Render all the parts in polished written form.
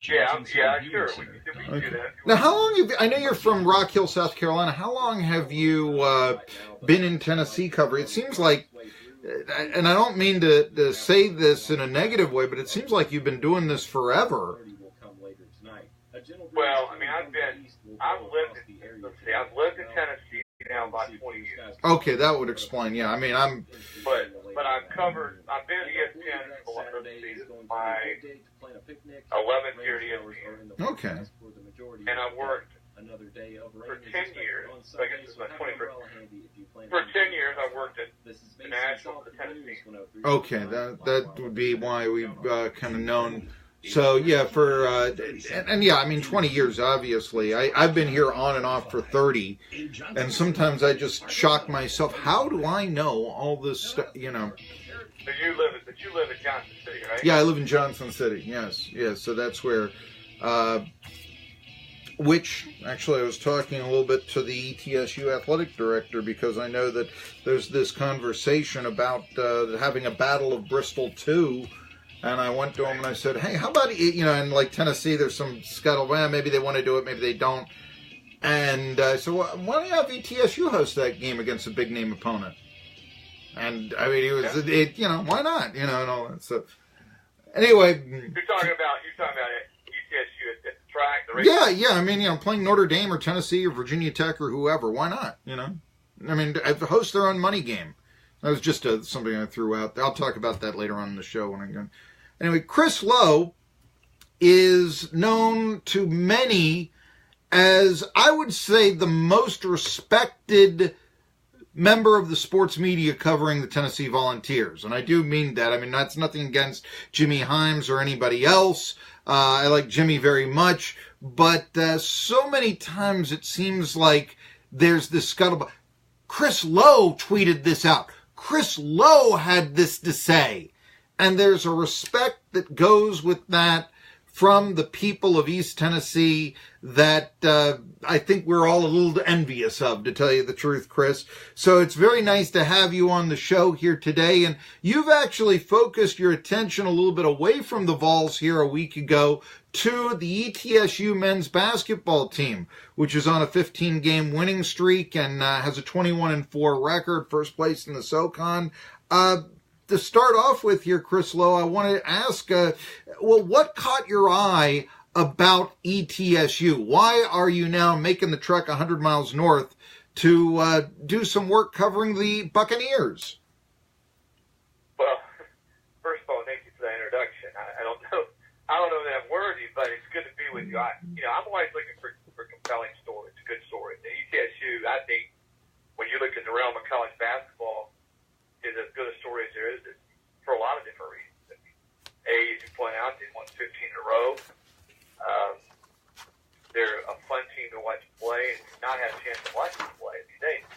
Sure. We can do that. Now, how long have you, I know you're from Rock Hill, South Carolina. How long have you been in Tennessee coverage? It seems like, and I don't mean to say this in a negative way, but it seems like you've been doing this forever. Well, I mean, I've lived in Tennessee now about 20 years. Okay, that would explain. Yeah, I mean, But I've been at ESPN for my 11th year at ESPN. Okay. And I worked for 10 years. I guess it's my 21st. For 10 years, I worked at the National for Tennessee. Okay, that would be why we've kind of known. So, yeah, and yeah, I mean, 20 years, obviously. I've been here on and off for 30, and sometimes I just shock myself. How do I know all this stuff, you know? But you live in Johnson City, right? Yeah, I live in Johnson City, yes. So that's where, which, actually, I was talking a little bit to the ETSU athletic director, because I know that there's this conversation about having a Battle of Bristol 2. And I went to him and I said, hey, how about, you know, in like Tennessee, there's some scuttle, well, maybe they want to do it, maybe they don't. And so why don't you have ETSU host that game against a big name opponent? And I mean, you know, why not? You know, and all that stuff. Anyway. You're talking about ETSU at the track, the race? Yeah. I mean, you know, playing Notre Dame or Tennessee or Virginia Tech or whoever, why not? You know, I mean, host their own money game. That was just something I threw out. I'll talk about that later on in the show when I go. Anyway, Chris Lowe is known to many as, I would say, the most respected member of the sports media covering the Tennessee Volunteers. And I do mean that. I mean, that's nothing against Jimmy Himes or anybody else. I like Jimmy very much. But so many times it seems like there's this scuttlebutt. Chris Lowe tweeted this out. Chris Lowe had this to say. And there's a respect that goes with that from the people of East Tennessee that I think we're all a little envious of, to tell you the truth, Chris. So it's very nice to have you on the show here today. And you've actually focused your attention a little bit away from the Vols here a week ago to the ETSU men's basketball team, which is on a 15-game winning streak and has a 21-4 record, first place in the SoCon. To start off with here, Chris Lowe, I wanted to ask, what caught your eye about ETSU? Why are you now making the trek 100 miles north to do some work covering the Buccaneers? Well, first of all, thank you for that introduction. I don't know that I'm worthy, but it's good to be with you. I'm always looking for compelling stories, good stories. The ETSU, I think, when you look in the realm of college basketball, is as good a story as there is for a lot of different reasons. As you point out, they won 15 in a row. They're a fun team to watch play, and not have a chance to watch them play these days.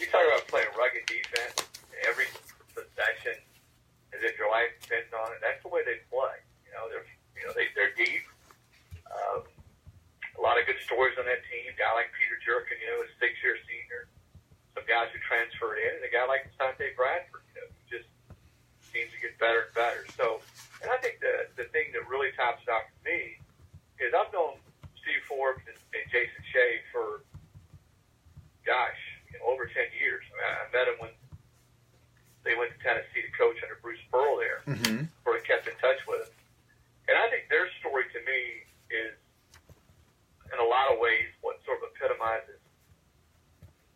You talk about playing rugged defense, every possession as if your life depends on it. That's the way they play. They're deep. A lot of good stories on that team. A guy like Peter Jerkin, a 6-year senior. Some guys who transferred in, and a guy like Asante Bradford, who just seems to get better and better. So, and I think the thing that really tops it out for me is I've known Steve Forbes and Jason Shea for, over 10 years. I met him when they went to Tennessee to coach under Bruce Pearl there, where I kept in touch with him. And I think their story to me is, in a lot of ways, what sort of epitomizes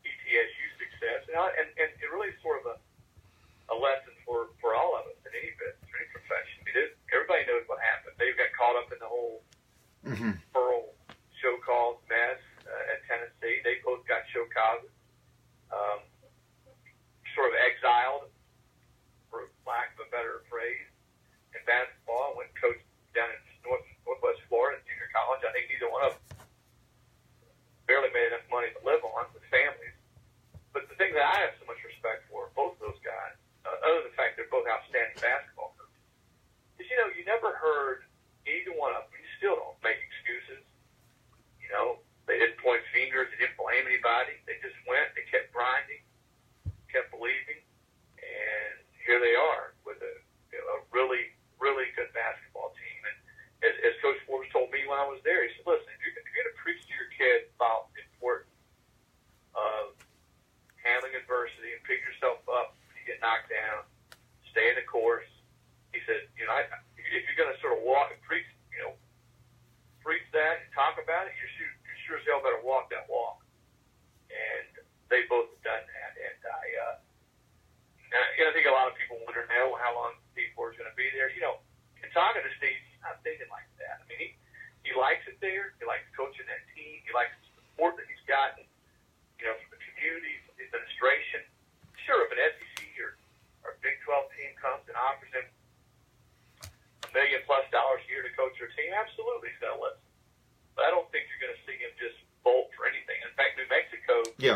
ETSU success, and it really is sort of a lesson for all of us in any business, any profession. Everybody knows what happened. They got caught up in the whole Pearl show cause mess at Tennessee. They both got show causes, sort of exiled, for lack of a better phrase, in basketball. Went and coached down in Northwest Florida at junior college. I think neither one of them barely made enough money to live on with families. But the thing that I have so much respect for both of those guys, other than the fact they're both outstanding basketball coaches, is you never heard either one of them, you still don't make excuses I was there, he said, listen, if you're going to preach to your kids about the importance of handling adversity and pick yourself up when you get knocked down, stay in the course, he said, you know, if you're going to sort of walk and preach, you know, preach that and talk about it, you sure as hell better walk that walk. And they both have done that. And I think a lot of people wonder now how long Steve Ford's going to be there. You know, in talking to Steve, he's not thinking like that. I mean, he likes it there. He likes coaching that team. He likes the support that he's gotten, you know, from the community, from the administration. Sure, if an SEC or Big 12 team comes and offers him $1 million+ a year to coach their team, absolutely he's going to listen. But I don't think you're going to see him just bolt for anything. In fact, New Mexico, you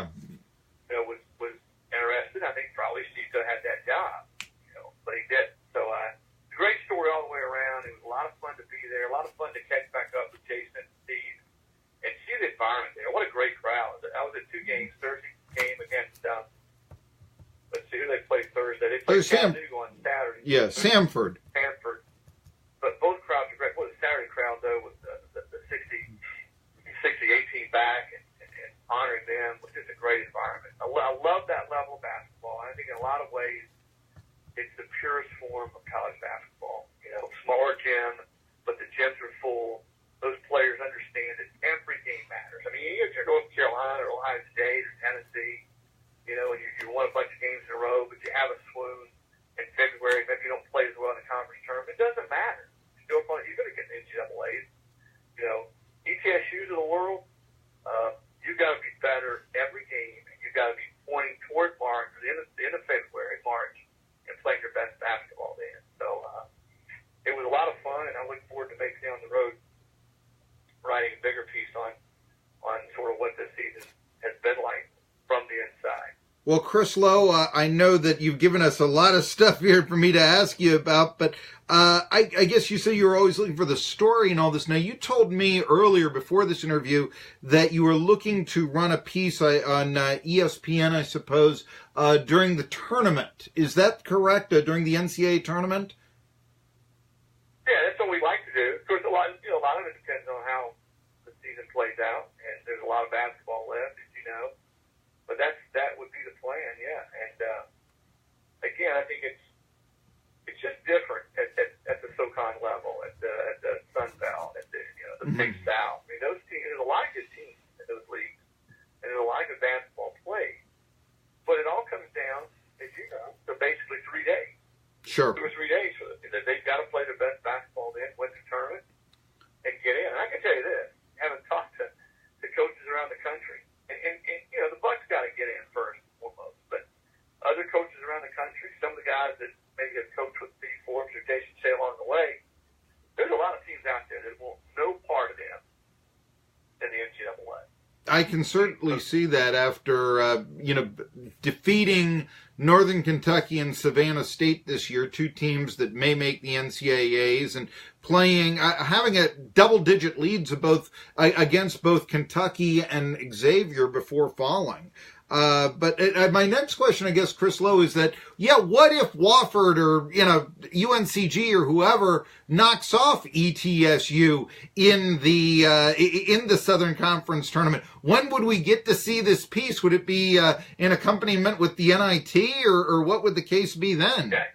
know, was interested. I think probably Steve could have had that job, you know, but he didn't. So, great story all the way around. It was a lot of fun to be there. A lot of fun to catch back up with Jason and Steve and see the environment there. What a great crowd! I was at 2 games. Thursday game against let's see who they played Thursday. They played Chattanooga on Saturday. Yeah, Samford. But both crowds were great. Well, the Saturday crowd though was the 18 back and honoring them was just a great environment. I love that level of basketball. I think in a lot of ways it's the purest form of college basketball. You know, smaller gym, but the gyms are full. Those players understand that every game matters. I mean, if you're North Carolina or Ohio State or Tennessee, you know, and you won a bunch of games in a row, but you have a swoon in February, maybe you don't play as well in the conference tournament, it doesn't matter. You're going to get the NCAAs. You know, ETSUs of the world, you've got to be better every game, and you've got to be pointing toward March, the end of February, March, and playing your best basketball then. So it was a lot of fun, and I look forward to maybe down the road writing a bigger piece on sort of what this season has been like from the inside. Well, Chris Lowe, I know that you've given us a lot of stuff here for me to ask you about, but I guess you say you were always looking for the story and all this. Now, you told me earlier before this interview that you were looking to run a piece on ESPN, I suppose, during the tournament. Is that correct, during the NCAA tournament? Yeah, that's what we like to do. Of course, a lot of it depends on how the season plays out, and there's a lot of basketball left, as you know. But that would be the plan, yeah. And again, I think it's just different at the SoCon level, at the Sun Belt, at the Big South. I mean, those teams. There's a lot of good teams in those leagues, and there's a lot of good basketball played. But it all comes down, as you know, to basically 3 days. Sure. 2 or 3 days for them. They've got to play their best basketball then, win the tournament, and get in. And I can tell you this, having talked to coaches around the country. And you know, the Bucks got to get in first and foremost. But other coaches around the country, some of the guys that maybe have coached with Steve Forbes or Jason Shea along the way, there's a lot of teams out there that want no part of them in the NCAA. I can certainly see that after, defeating Northern Kentucky and Savannah State this year, 2 teams that may make the NCAAs, and playing, having a double-digit leads against both Kentucky and Xavier before falling. But my next question, I guess, Chris Lowe, is that, what if Wofford or, UNCG or whoever knocks off ETSU in the Southern Conference tournament? When would we get to see this piece? Would it be in accompaniment with the NIT, or what would the case be then? Okay.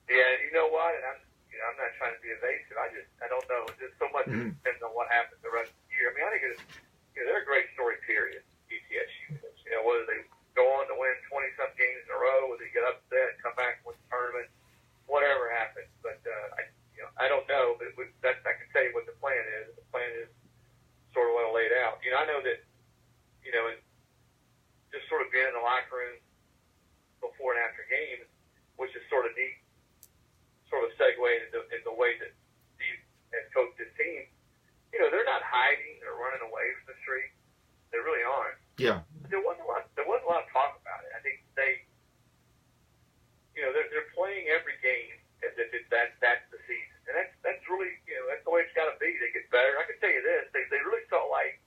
Yeah, you know what? And I'm not trying to be evasive. I don't know. It's just so much depends on what happens the rest of the year. I mean, I think they're a great story, period. ETSU. Whether they go on to win 20-some games in a row, whether they get upset, come back and win the tournament, whatever happens. But I don't know. But I can tell you what the plan is. The plan is sort of well laid out. I know that and just sort of being in the locker room before and after games, which is sort of neat, sort of segue into the way that Steve has coached his team. They're not hiding or running away from the street. They really aren't. Yeah. There wasn't a lot of talk about it. I think they're playing every game as if that's the season, and that's really that's the way it's got to be. They get better. I can tell you this: they really felt like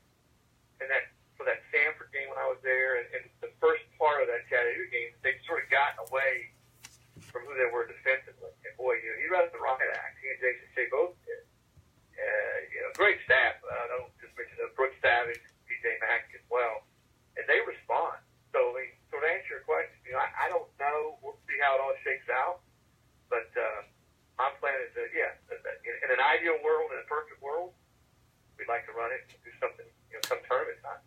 for that Stanford game when I was there, and the first part of that Chattanooga game, they'd sort of gotten away from who they were defensively. And boy, he ran the rocket act. He and Jason Shea both did. Great staff. Savage, PJ Mack as well, and they respond. So, I mean, so to answer your question, I don't know. We'll see how it all shakes out. But my plan is that, in an ideal world, in a perfect world, we'd like to run it and do something, come tournament time.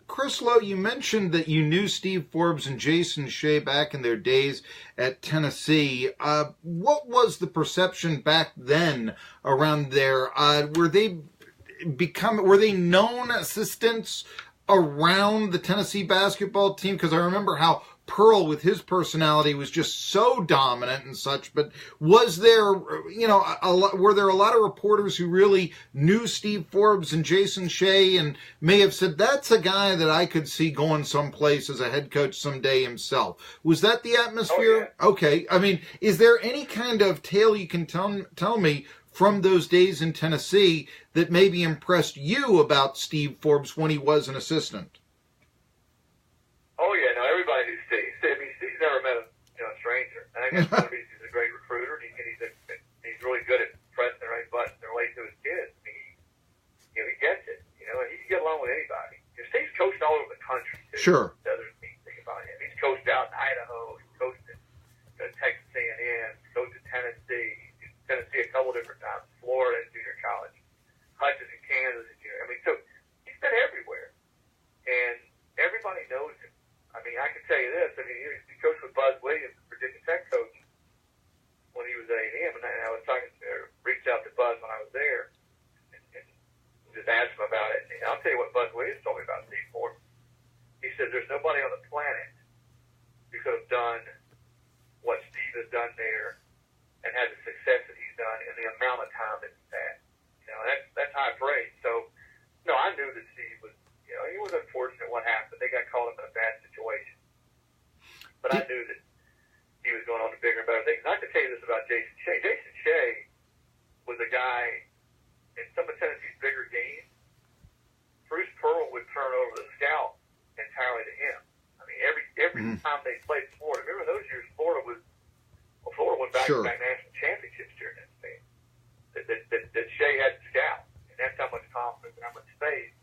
Chris Lowe, you mentioned that you knew Steve Forbes and Jason Shea back in their days at Tennessee. What was the perception back then around there? Were they known assistants around the Tennessee basketball team? Because I remember how Pearl, with his personality, was just so dominant and such. But was there, were there a lot of reporters who really knew Steve Forbes and Jason Shea and may have said, that's a guy that I could see going someplace as a head coach someday himself? Was that the atmosphere? Oh, yeah. Okay. I mean, is there any kind of tale you can tell me from those days in Tennessee that maybe impressed you about Steve Forbes when he was an assistant? Oh, yeah, no, everybody knew Steve. Steve's never met a stranger. I think that's one of the reasons he's a great recruiter, and he's really good at pressing the right buttons and relating to his kids. I mean, he gets it, and he can get along with anybody. Steve's coached all over the country, too. Sure. The other neat thing about him. He's coached out in Idaho. He's coached at Texas A&M. He's coached at Tennessee. Tennessee a couple different times, Florida in junior college, Hutchins in Kansas in junior. I mean, so he's been everywhere, and everybody knows him. I mean, I can tell you this. I mean, he coached with Buzz Williams, the Virginia Tech coach, when he was at A&M, and I was reached out to Buzz when I was there, and just asked him about it. And I'll tell you what Buzz Williams told me about Steve Forbes. He said, there's nobody on the planet who could have done what Steve has done there and had the success that he's done in the amount of time that he's had. That's high praise. So, no, I knew that Steve was, he was unfortunate what happened. They got caught up in a bad situation. But I knew that he was going on to bigger and better things. And I can tell you this about Jason Shea. Jason Shea was a guy in some of Tennessee's bigger games. Bruce Pearl would turn over the scout entirely to him. I mean, every time they played Florida, remember those years Florida won back-to-back national championships during that thing. That Shea had to scout, and that's how much confidence and how much faith.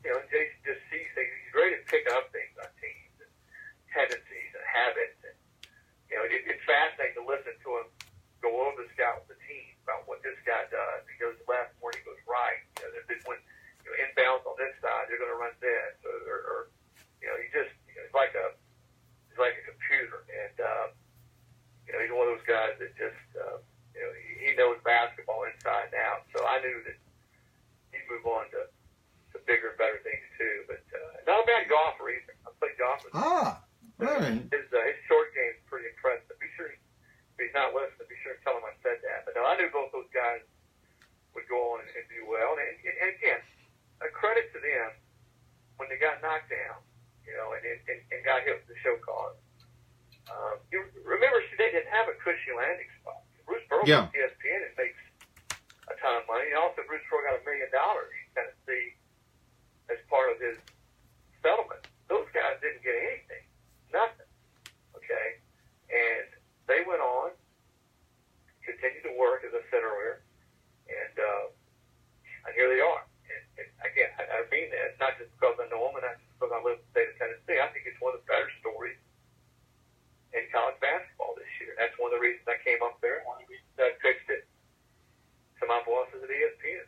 And Jason just sees things. He's ready to pick up things on teams and tendencies and habits. And it's fascinating to listen to him go over the scout with the team about what this guy does. He goes left more, he goes right. When inbounds on this side, they're going to run this, or he's like a computer, and he's one of those guys that just he knows basketball inside and out. So I knew that he'd move on to bigger and better things too. But not a bad golfer either. I played golf with him. Right. His short game is pretty impressive. Be sure, if he's not listening, be sure to tell him I said that. But no, I knew both those guys would go on and do well. And again, a credit to them when they got knocked down, and got hit with the show cause. You remember, they didn't have a cushy landing spot. Bruce Pearl from ESPN and makes a ton of money. And also, Bruce Pearl got $1 million in Tennessee as part of his settlement. Those guys didn't get anything, nothing. Okay, and they went on, continued to work, as I said earlier, and here they are. And again, I mean that. It's not just because I know them, and not just because I live in the state of Tennessee. I think it's one of the better stories in college basketball this year. That's one of the reasons I came up there, and one of the reasons I pitched it to my bosses at ESPN.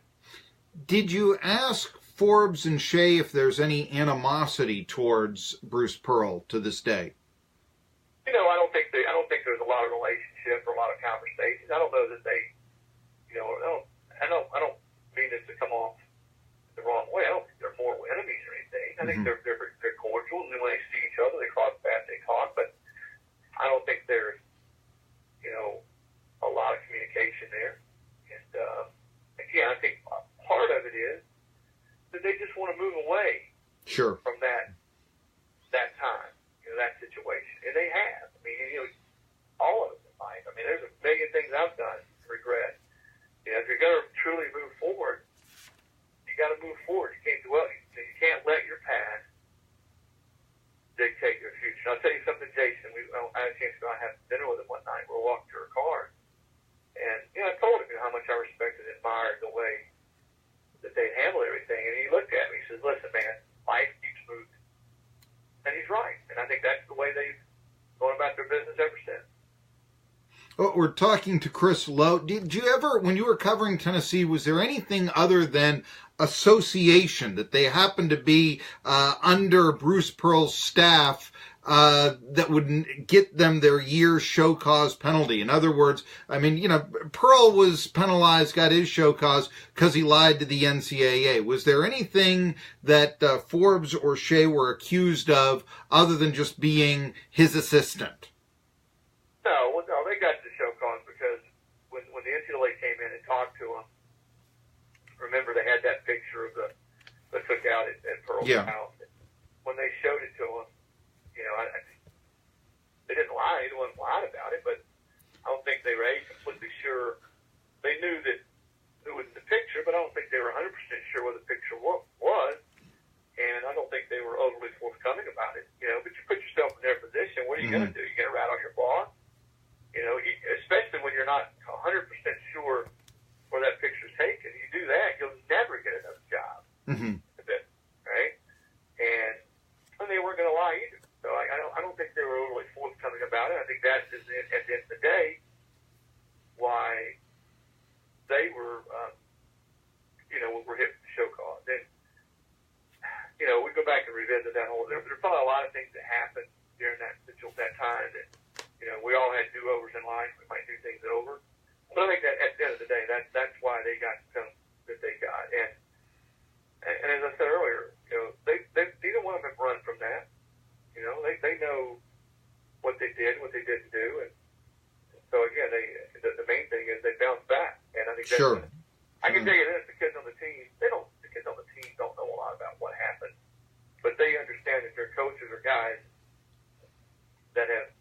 Did you ask Forbes and Shea if there's any animosity towards Bruce Pearl to this day? I don't think there's a lot of relationship or a lot of conversations. I don't know that they, I don't mean this to come off the wrong way. I don't think they're mortal enemies or anything. I think they're cordial, and then when they see each other, they cross paths, they talk. But I don't think there's, a lot of communication there. And again, I think part of it is that they just want to move away from that time, that situation. And they have. I mean, all of us in life. I mean, there's a million things I've done to regret. If you're going to truly move forward, you got to move forward. You can't dwell. You can't let your past dictate your future. And I'll tell you something, Jason. I had a chance to go and have dinner with him one night. We're walking to our car. And, I told him how much I respected and admired the way that they handled everything. And he looked at says, listen, man, life keeps moving. And he's right. And I think that's the way they've gone about their business ever since. Well, we're talking to Chris Lowe. Did you ever, when you were covering Tennessee, was there anything other than association that they happened to be under Bruce Pearl's staff that would get them their year show cause penalty? In other words, I mean, Pearl was penalized, got his show cause because he lied to the NCAA. Was there anything that Forbes or Shea were accused of other than just being his assistant? No, they got the show cause because when the NCAA came in and talked to them, remember they had that picture of the cookout at Pearl's house. When they showed it to them, they didn't lie. They wasn't lying about it, but I don't think they were completely sure. They knew that it was in the picture, but I don't think they were 100% sure what the picture was, and I don't think they were overly forthcoming about it. But you put yourself in their position. What are you going to do? You're going to rattle your boss? Especially when you're not 100% sure where that picture's taken. You do that, you'll never get another job. Mm-hmm. Right? And they weren't going to lie either. So I don't think they were overly forthcoming about it. I think that's, at the end of the day, why they were, were hit with the show cause. And, we go back and revisit that whole, there were probably a lot of things that happened during that time that, we all had do-overs in life. We might do things over. But I think that at the end of the day, that's why they got some that they got. And as I said earlier, they neither one of them have run from that. They know what they did, what they didn't do, and so again, the main thing is they bounced back. And I think that's sure. I can tell you this: the kids on the team, the kids on the team don't know a lot about what happened, but they understand that their coaches are guys that have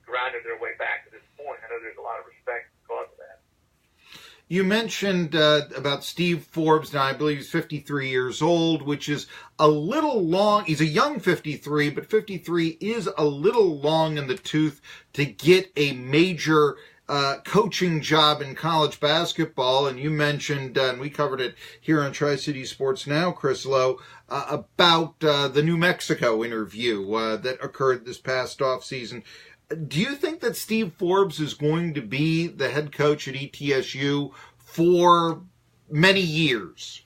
grinded their way back to this point. I know there's a lot of respect because of that. You mentioned about Steve Forbes. Now, I believe he's 53 years old, which is a little long. He's a young 53, but 53 is a little long in the tooth to get a major coaching job in college basketball. And you mentioned, and we covered it here on Tri-City Sports Now, Chris Lowe, about the New Mexico interview that occurred this past offseason. Do you think that Steve Forbes is going to be the head coach at ETSU for many years?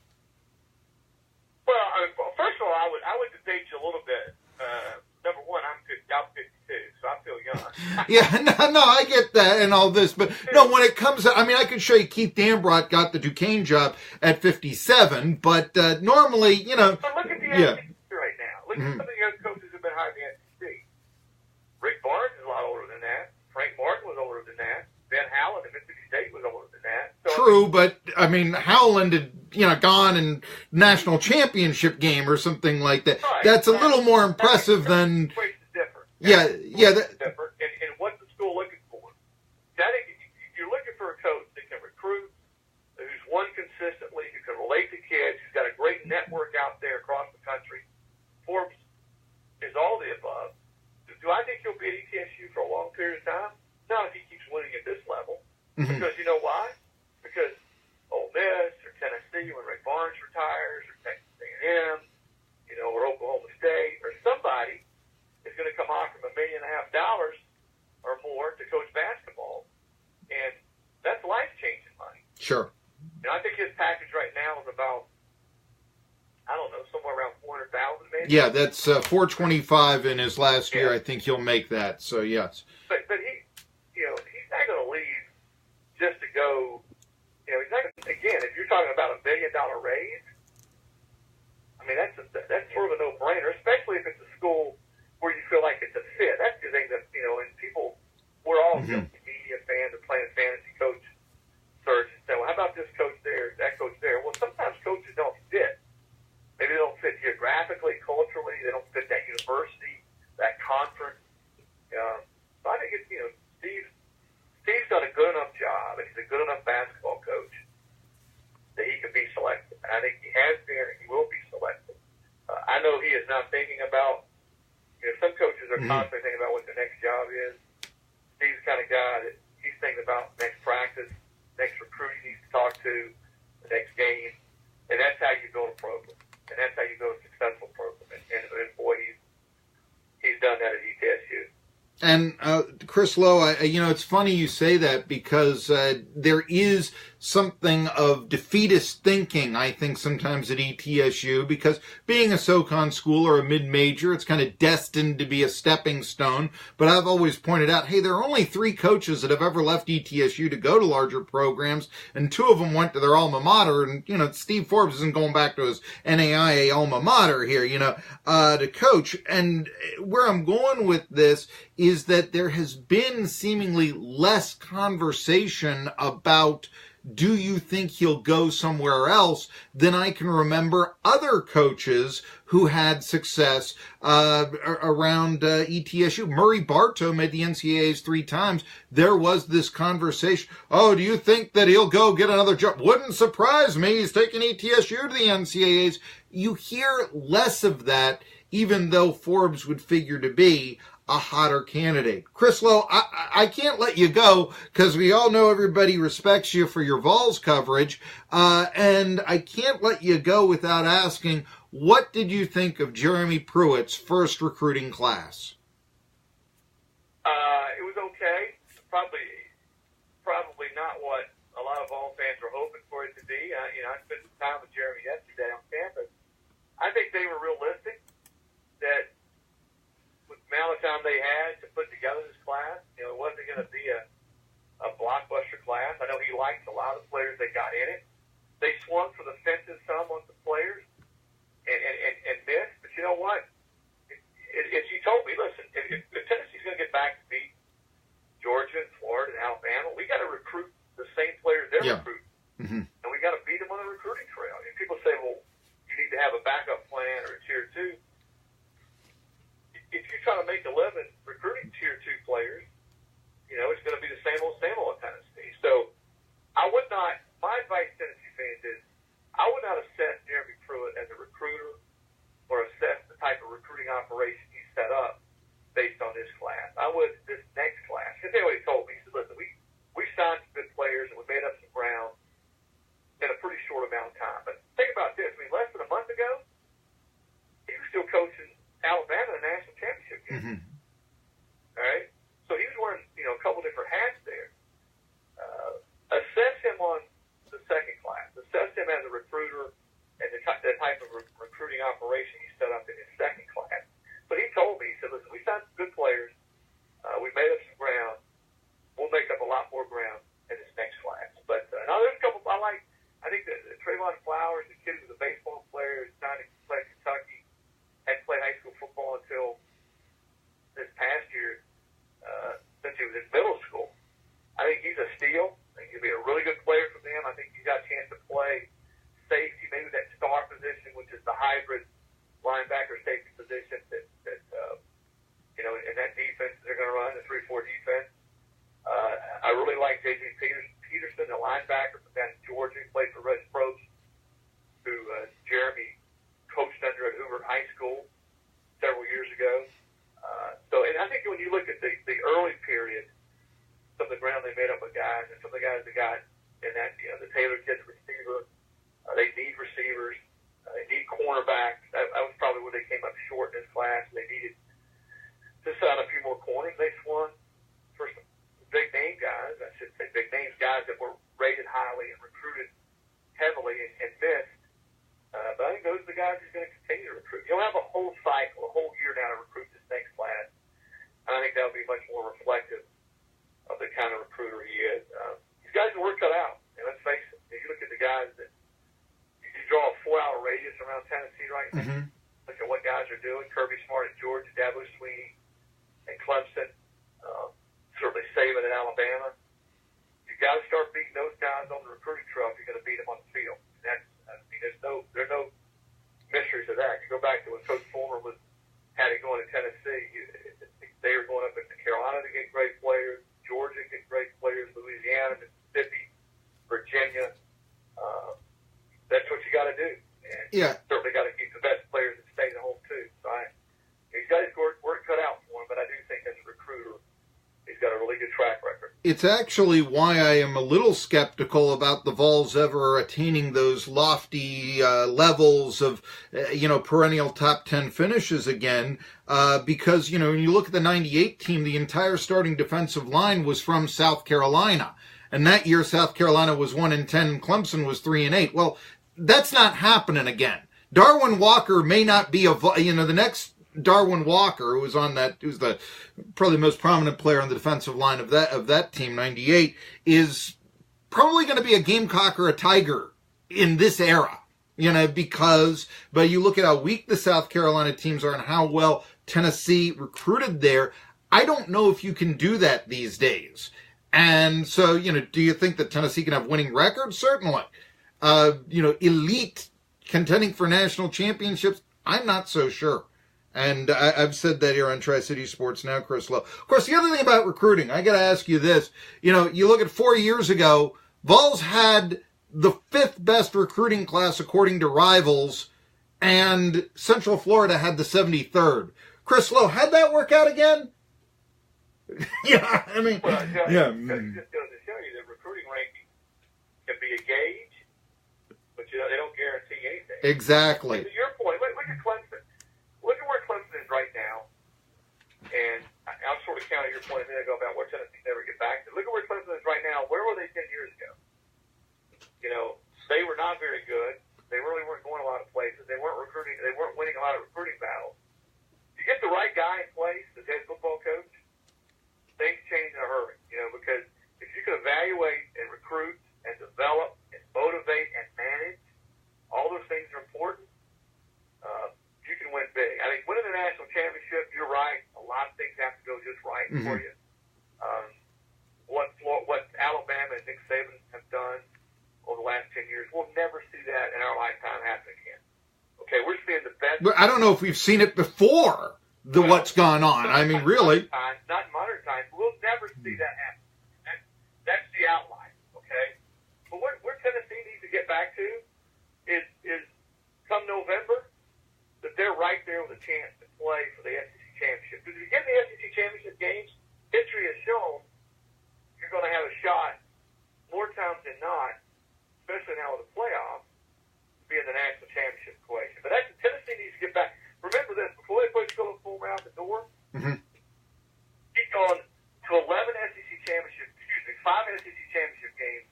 Well, first of all, I would debate you a little bit. Number one, I'm 52, so I feel young. Yeah, no, I get that and all this, but no, when it comes, I mean, I could show you Keith Dambrot got the Duquesne job at 57, but normally, But look at the SEC right now. Look at some of the other coaches who've been hired in the SEC. Rick Barnes is a lot older than that. Frank Martin was older than that. Ben Howland at Mississippi State was older than that. So, true, but I mean, Howland had gone in national championship game or something like that. Right, that's a little more impressive than. Different. Yeah. Different. And what's the school looking for? I think you're looking for a coach that can recruit, who's won consistently, who can relate to kids, who's got a great network out there across the country. Forbes is all the above. Do I think he'll be at ETSU for a long period of time? Not if he keeps winning at this level. Mm-hmm. Because you know why? Because Ole Miss or Tennessee when Rick Barnes retires, or Texas A&M, or Oklahoma State, or somebody is going to come offer him $1.5 million or more to coach basketball. And that's life-changing money. Sure. I think his package right now is about, somewhere around $400,000 maybe. Yeah, that's $425 in his last year. I think he'll make that. So yes. But he, he's not going to leave just to go. He's not. Again, if you're talking about $1 million raise, I mean that's sort of a no-brainer, especially if it's a school where you feel like it's a fit. That's the thing that and people, we're all media fans and playing fantasy coach search and say, well, how about this coach there, that coach there? Well, sometimes coaches don't fit. Maybe they don't fit geographically, culturally. They don't fit that university, that conference. So I think it's, Steve's done a good enough job, and he's a good enough basketball coach that he can be selected. And I think he has been, and he will be selected. I know he is not thinking about, some coaches are constantly thinking about what their next job is. Steve's the kind of guy that he's thinking about next practice, next recruit he needs to talk to, the next game. And that's how you build a program. And that's how you build a And Chris Lowe, it's funny you say that because there is something of defeatist thinking, I think, sometimes at ETSU, because being a SoCon school or a mid-major, it's kind of destined to be a stepping stone. But I've always pointed out, hey, there are only 3 coaches that have ever left ETSU to go to larger programs, and 2 of them went to their alma mater. And, Steve Forbes isn't going back to his NAIA alma mater here, to coach. And where I'm going with this is that there has been seemingly less conversation about, do you think he'll go somewhere else, than I can remember other coaches who had success around ETSU. Murray Bartow made the NCAAs 3 times. There was this conversation. Oh, do you think that he'll go get another job? Wouldn't surprise me. He's taking ETSU to the NCAAs. You hear less of that, even though Forbes would figure to be a hotter candidate. Chris Lowe, I can't let you go because we all know everybody respects you for your Vols coverage, and I can't let you go without asking, what did you think of Jeremy Pruitt's first recruiting class? It was okay. Probably not what a lot of Vol fans were hoping for it to be. I spent some time with Jeremy yesterday on campus. I think they were realistic that with the amount of time they had to put together this class, it wasn't going to be a blockbuster class. I know he liked a lot of the players they got in it. They swung for the fences some on some players and missed. But you know what? As you told me, listen, if Tennessee's going to get back to beat Georgia and Florida and Alabama, we got to recruit the same players they're recruiting. Mm-hmm. And we got to beat them on the recruiting trail. And people say, well, you need to have a backup plan or a tier 2. If you're trying to make a living recruiting tier 2 players, it's going to be the same old at Tennessee. So I would not, my advice to Tennessee fans is, I would not assess Jeremy Pruitt as a recruiter or assess the type of recruiting operation he set up based on this class. I would this next class. Because they always told me, he said, listen, we signed some good players and we made up some ground in a pretty short amount of time. But think about this. Less than a month ago, he was still coaching Alabama in the national championship game. Mm-hmm. All right? So he was wearing, a couple different hats there. Assess him on the second class. Assess him as a recruiter and the type of recruiting operation he set up in his second class. But he told me, he said, listen, we signed some good players. We made up some ground. We'll make up a lot more ground in this next class. But now there's a couple I like. I think that Trayvon Flowers, the kid who's a baseball player, is signed to play Kentucky. Hadn't played high school football until this past year, since he was in middle school. I think he's a steal. I think he'll be a really good player for them. I think he's got a chance to play safety, maybe that star position, which is the hybrid linebacker safety position that in that defense they're going to run, the 3-4 defense. I really like J.J. Peterson, the linebacker from down in Georgia. He played for Russ Probst, who Jeremy coached under at Hoover High School several years ago. And I think when you look at the early period, some of the ground they made up with guys, and some of the guys they got in that, the Taylor kid's receiver, they need receivers, they need cornerbacks. That was probably where they came up short in this class. They needed to sign a few more corners. They swung for some big name guys, I should say big names, guys that were rated highly and recruited heavily and missed. But I think those are the guys who's going to continue to recruit. You'll have a whole cycle, a whole year now to recruit this next class. And I think that would be much more reflective of the kind of recruiter he is. These guys are work cut out. And let's face it, if you look at the guys that you draw a 4-hour radius around Tennessee right now, look at what guys are doing. Kirby Smart at Georgia, Dabo Swinney at Clemson, certainly Saban at Alabama. You got to start beating those guys on the recruiting trail if you're going to beat them on the field. There's no mystery to that. You go back to when Coach Fulmer had it going in Tennessee. They were going up into Carolina to get great players, Georgia to get great players, Louisiana, Mississippi, Virginia. That's what you got to do. And certainly got to keep the best players that stay at home too. So he's got his work cut out for him, but I do think as a recruiter, he's got a really good track record. it's actually why I am a little skeptical about the Vols ever attaining those lofty levels of, perennial top 10 finishes again. Because, when you look at the 98 team, the entire starting defensive line was from South Carolina. And that year, South Carolina was 1-10 and Clemson was 3-8. Well, that's not happening again. Darwin Walker may not be the next Darwin Walker, who's the probably most prominent player on the defensive line of that team, 98, is probably going to be a Gamecock or a Tiger in this era, but you look at how weak the South Carolina teams are and how well Tennessee recruited there. I don't know if you can do that these days. And so, do you think that Tennessee can have winning records? Certainly. Elite contending for national championships? I'm not so sure. And I've said that here on Tri-City Sports Now, Chris Lowe. Of course, the other thing about recruiting, I got to ask you this. You look at 4 years ago, Vols had the 5th best recruiting class according to Rivals, and Central Florida had the 73rd. Chris Lowe, how'd that work out again? Yeah, I mean, well, yeah. It just goes to show you that recruiting rankings can be a gauge, but they don't guarantee anything. Exactly. And to your point, look at Clemson. Look at where Clemson is right now, and I'm sort of counting your point a minute ago about where Tennessee never get back to. Look at where Clemson is right now. Where were they 10 years ago? They were not very good. They really weren't going a lot of places. They weren't recruiting. They weren't winning a lot of recruiting battles. You get the right guy in place as head football coach, things change in a hurry. Because if you can evaluate and recruit and develop and motivate and manage, all those things are important. You can win big. I think winning the national championship, you're right. A lot of things have to go just right for you. What Alabama and Nick Saban have done over the last 10 years, we'll never see that in our lifetime happen again. Okay, we're seeing the best. But I don't know if we've seen it before what's gone on. I mean, really. Not in modern times. We'll never see that happen. That's the outline, okay? But where Tennessee needs to get back to is come November, that they're right there with a chance to play for the SEC championship. Because if you get in the SEC championship games, history has shown you're going to have a shot more times than not, especially now with the playoffs, to be in the national championship equation. But Tennessee needs to get back. Remember this, before they put Philip Fulmer out the door, he's gone to 5 SEC championship games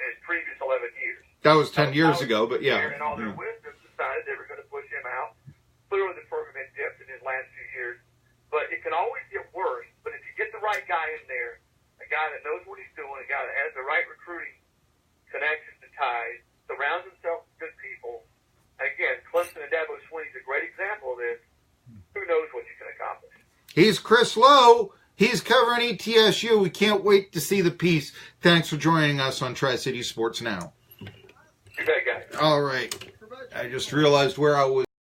in his previous 11 years. That was 10 years ago, but yeah. And all their wisdom decided they were going to push him out. Clearly the program had dipped in his last few years. But it can always get worse. But if you get the right guy in there, a guy that knows what he's doing, a guy that has the right recruiting connections and ties, surrounds himself with good people, and again, Clemson and Dabo Swinney's a great example of this. Who knows what you can accomplish? He's Chris Lowe. He's covering ETSU. We can't wait to see the piece. Thanks for joining us on Tri-City Sports Now. You bet, guys. All right. I just realized where I was.